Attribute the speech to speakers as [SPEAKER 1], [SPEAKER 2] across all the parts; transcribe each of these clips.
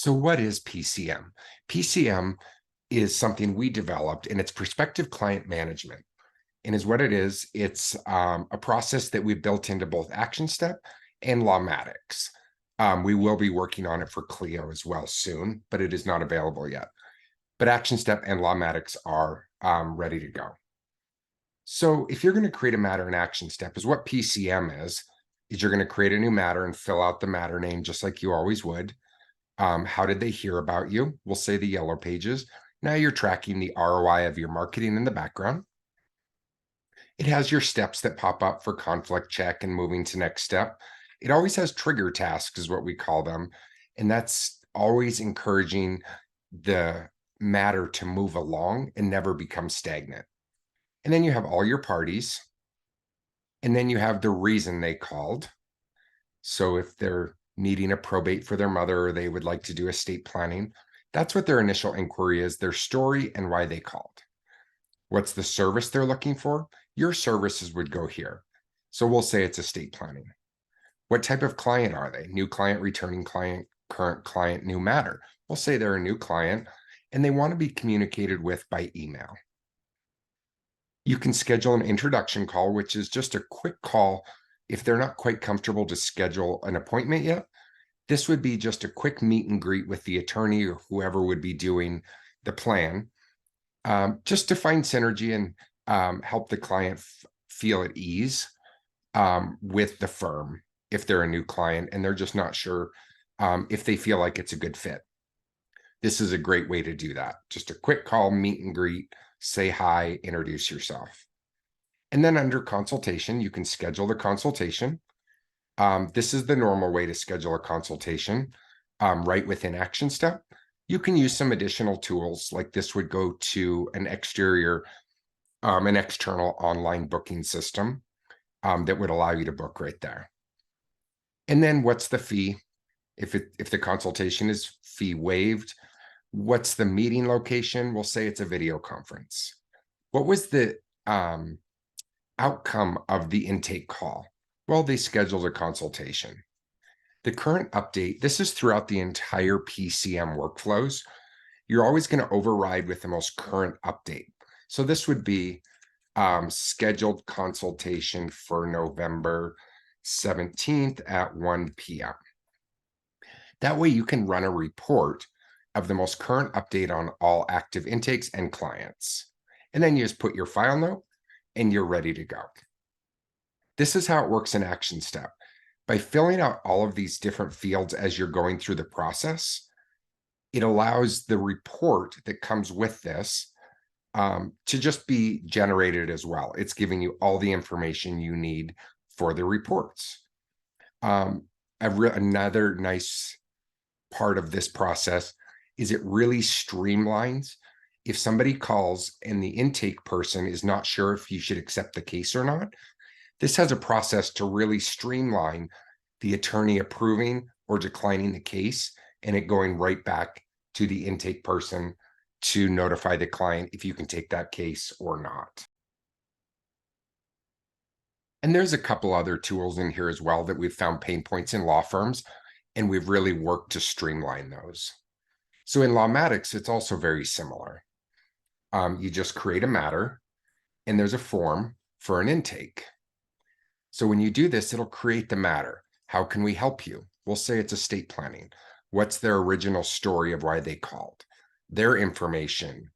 [SPEAKER 1] So what is PCM? PCM is something we developed, and it's prospective client management. And is what it is. It's a process that we built into both ActionStep and Lawmatics. We will be working on it for Clio as well soon, but it is not available yet. But ActionStep and Lawmatics are ready to go. So if you're going to create a matter in ActionStep, is what PCM is you're going to create a new matter and fill out the matter name just like you always would. How did they hear about you? We'll say the yellow pages. Now you're tracking the ROI of your marketing in the background. It has your steps that pop up for conflict check and moving to next step. It always has trigger tasks is what we call them. And that's always encouraging the matter to move along and never become stagnant. And then you have all your parties. And then you have the reason they called. So if they're needing a probate for their mother or they would like to do estate planning, that's what their initial inquiry is, their story and why they called. What's the service they're looking for? Your services would go here. So we'll say it's estate planning. What type of client are they? New client, returning client, current client, new matter. We'll say they're a new client and they want to be communicated with by email. You can schedule an introduction call, which is just a quick call. If they're not quite comfortable to schedule an appointment yet, this would be just a quick meet and greet with the attorney or whoever would be doing the plan, just to find synergy and help the client feel at ease with the firm if they're a new client and they're just not sure if they feel like it's a good fit. This is a great way to do that. Just a quick call, meet and greet, say hi, introduce yourself. And then under consultation, you can schedule the consultation. This is the normal way to schedule a consultation right within ActionStep. You can use some additional tools, like this would go to an external online booking system that would allow you to book right there. And then what's the fee? If the consultation is fee waived, what's the meeting location? We'll say it's a video conference. What was the outcome of the intake call? Well, they scheduled a consultation. The current update, this is throughout the entire PCM workflows. You're always going to override with the most current update. So this would be scheduled consultation for November 17th at 1 p.m. That way you can run a report of the most current update on all active intakes and clients. And then you just put your file note and you're ready to go. This is how it works in ActionStep. By filling out all of these different fields as you're going through the process, it allows the report that comes with this to just be generated as well. It's giving you all the information you need for the reports. Another nice part of this process is it really streamlines. If somebody calls and the intake person is not sure if you should accept the case or not, this has a process to really streamline the attorney approving or declining the case and it going right back to the intake person to notify the client if you can take that case or not. And there's a couple other tools in here as well that we've found pain points in law firms, and we've really worked to streamline those. So in Lawmatics, it's also very similar. You just create a matter and there's a form for an intake. So when you do this, it'll create the matter. How can we help you? We'll say it's estate planning. What's their original story of why they called? Their information.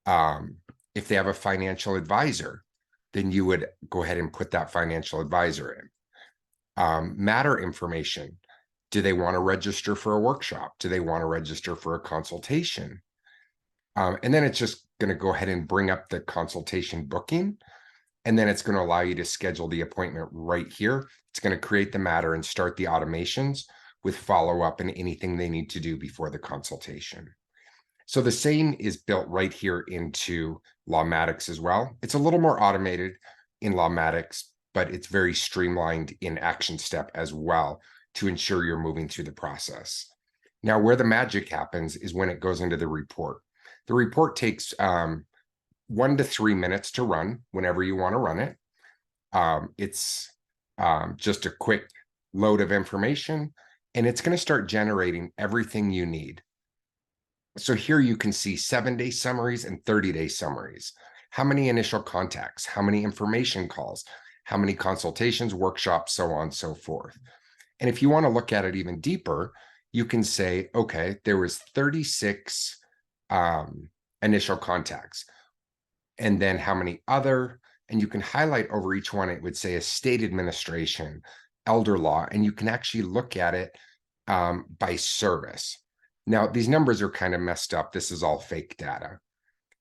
[SPEAKER 1] If they have a financial advisor, then you would go ahead and put that financial advisor in. Matter information. Do they want to register for a workshop? Do they want to register for a consultation? And then it's just going to go ahead and bring up the consultation booking. And then it's going to allow you to schedule the appointment right here. It's going to create the matter and start the automations with follow-up and anything they need to do before the consultation. So the same is built right here into Lawmatics as well. It's a little more automated in Lawmatics, but it's very streamlined in ActionStep as well to ensure you're moving through the process. Now, where the magic happens is when it goes into the report. The report takes 1 to 3 minutes to run whenever you want to run it. It's just a quick load of information, and it's going to start generating everything you need. So here you can see 7-day summaries and 30-day summaries. How many initial contacts, how many information calls, how many consultations, workshops, so on and so forth. And if you want to look at it even deeper, you can say, okay, there was 36 initial contacts. And then how many other, and you can highlight over each one, it would say estate administration, elder law, and you can actually look at it by service. Now, these numbers are kind of messed up. This is all fake data.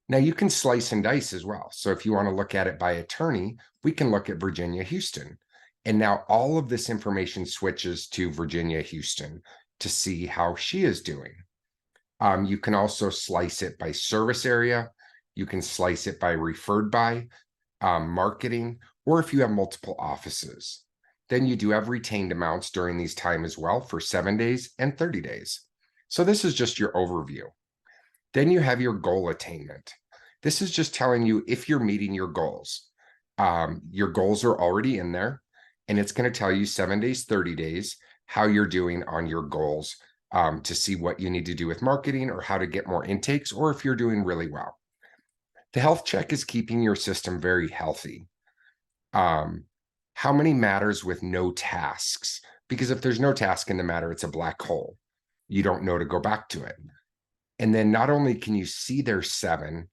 [SPEAKER 1] Now, you can slice and dice as well. So if you want to look at it by attorney, we can look at Virginia Houston. And now all of this information switches to Virginia Houston to see how she is doing. You can also slice it by service area. You can slice it by referred by, marketing, or if you have multiple offices. Then you do have retained amounts during these time as well for 7 days and 30 days. So this is just your overview. Then you have your goal attainment. This is just telling you if you're meeting your goals. Your goals are already in there, and it's going to tell you 7 days, 30 days, how you're doing on your goals to see what you need to do with marketing or how to get more intakes, or if you're doing really well. The health check is keeping your system very healthy. How many matters with no tasks? Because if there's no task in the matter, it's a black hole. You don't know to go back to it. And then not only can you see there's 7,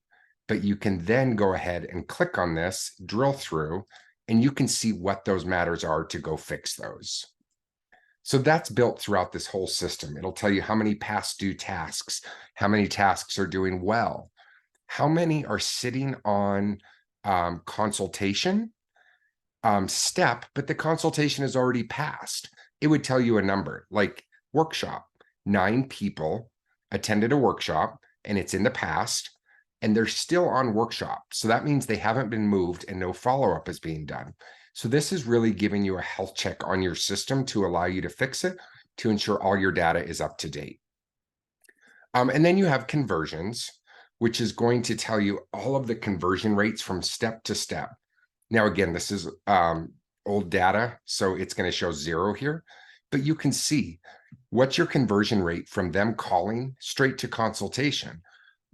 [SPEAKER 1] but you can then go ahead and click on this, drill through, and you can see what those matters are to go fix those. So that's built throughout this whole system. It'll tell you how many past due tasks, how many tasks are doing well, how many are sitting on consultation step, but the consultation is already passed. It would tell you a number like workshop. 9 people attended a workshop and it's in the past and they're still on workshop. So that means they haven't been moved and no follow-up is being done. So this is really giving you a health check on your system to allow you to fix it, to ensure all your data is up to date. And then you have conversions, which is going to tell you all of the conversion rates from step to step. Now, again, this is old data, so it's going to show 0 here, but you can see what's your conversion rate from them calling straight to consultation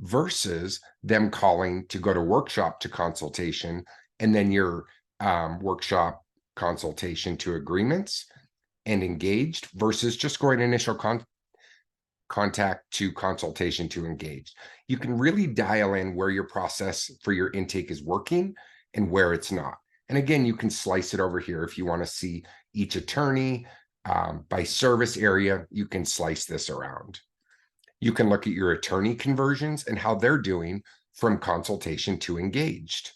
[SPEAKER 1] versus them calling to go to workshop to consultation, and then your workshop consultation to agreements and engaged versus just going initial contact to consultation to engaged. You can really dial in where your process for your intake is working and where it's not. And again, you can slice it over here if you want to see each attorney by service area. You can slice this around. You can look at your attorney conversions and how they're doing from consultation to engaged.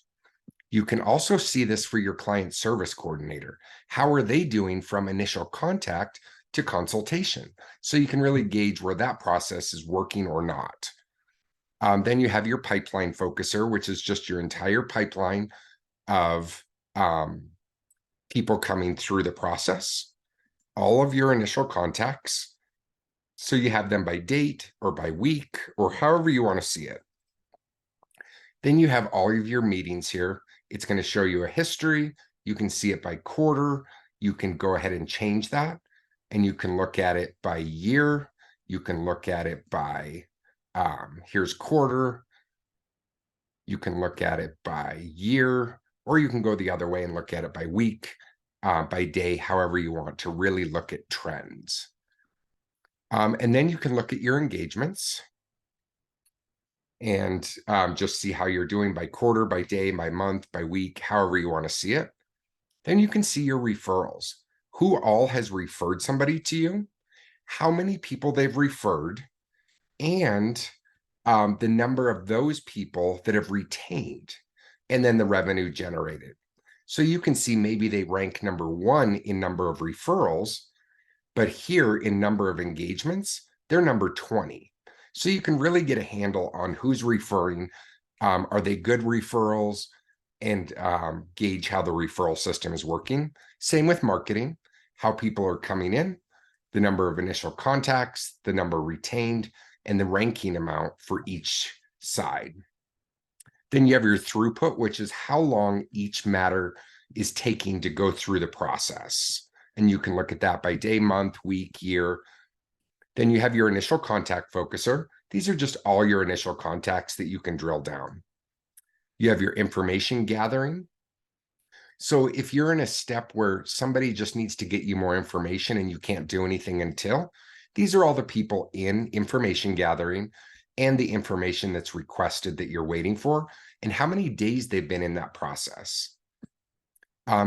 [SPEAKER 1] You can also see this for your client service coordinator. How are they doing from initial contact to consultation? So you can really gauge where that process is working or not. Then you have your pipeline focuser, which is just your entire pipeline of people coming through the process, all of your initial contacts. So you have them by date or by week or however you want to see it. Then you have all of your meetings here. It's going to show you a history. You can see it by quarter. You can go ahead and change that. And you can look at it by year. You can look at it by, here's quarter. You can look at it by year, or you can go the other way and look at it by week, by day, however you want to really look at trends. And then you can look at your engagements and just see how you're doing by quarter, by day, by month, by week, however you want to see it. Then you can see your referrals. Who all has referred somebody to you, how many people they've referred, and the number of those people that have retained, and then the revenue generated. So you can see maybe they rank number 1 in number of referrals, but here in number of engagements, they're number 20. So you can really get a handle on who's referring. Are they good referrals? And gauge how the referral system is working. Same with marketing, how people are coming in, the number of initial contacts, the number retained, and the ranking amount for each side. Then you have your throughput, which is how long each matter is taking to go through the process. And you can look at that by day, month, week, year. Then you have your initial contact focuser. These are just all your initial contacts that you can drill down. You have your information gathering. So if you're in a step where somebody just needs to get you more information and you can't do anything until, these are all the people in information gathering and the information that's requested that you're waiting for and how many days they've been in that process.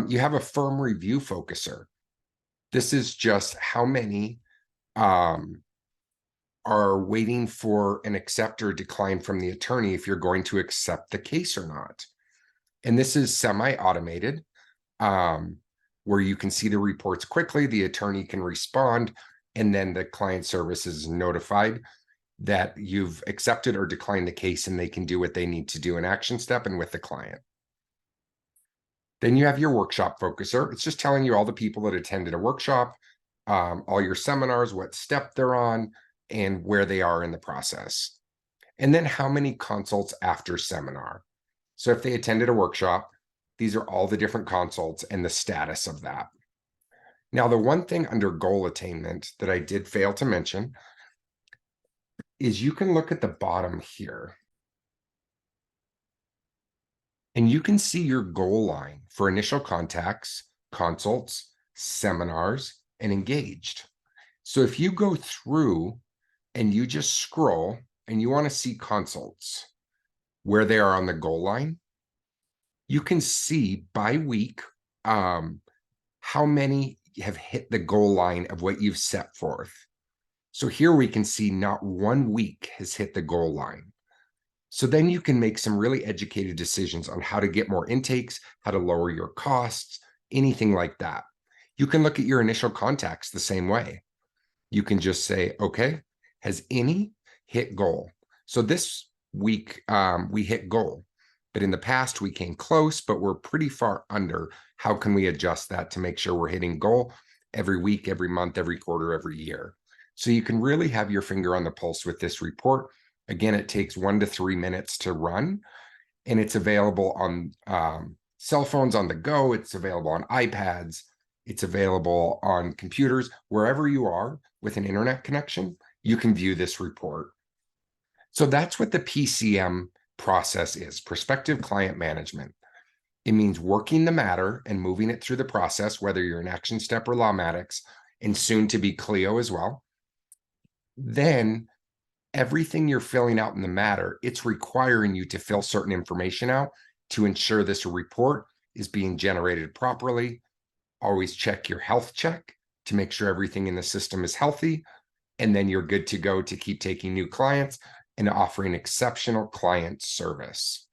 [SPEAKER 1] You have a firm review focuser. This is just how many are waiting for an accept or decline from the attorney if you're going to accept the case or not. And this is semi-automated, where you can see the reports quickly, the attorney can respond, and then the client service is notified that you've accepted or declined the case, and they can do what they need to do in ActionStep and with the client. Then you have your workshop focuser. It's just telling you all the people that attended a workshop, all your seminars, what step they're on, and where they are in the process. And then how many consults after seminar. So if they attended a workshop, these are all the different consults and the status of that. Now, the one thing under goal attainment that I did fail to mention is you can look at the bottom here. And you can see your goal line for initial contacts, consults, seminars, and engaged. So if you go through and you just scroll and you want to see consults, where they are on the goal line, you can see by week how many have hit the goal line of what you've set forth. So here we can see not 1 week has hit the goal line. So then you can make some really educated decisions on how to get more intakes, how to lower your costs, anything like that. You can look at your initial contacts the same way. You can just say, okay, has any hit goal? So this week we hit goal, but in the past we came close, but we're pretty far under. How can we adjust that to make sure we're hitting goal every week, every month, every quarter, every year? So you can really have your finger on the pulse with this report. Again, it takes 1 to 3 minutes to run, and it's available on cell phones on the go. It's available on iPads. It's available on computers. Wherever you are with an internet connection, you can view this report. So that's what the PCM process is, prospective client management. It means working the matter and moving it through the process, whether you're in ActionStep or Lawmatics, and soon to be Clio as well. Then everything you're filling out in the matter, it's requiring you to fill certain information out to ensure this report is being generated properly. Always check your health check to make sure everything in the system is healthy. And then you're good to go to keep taking new clients and offering exceptional client service.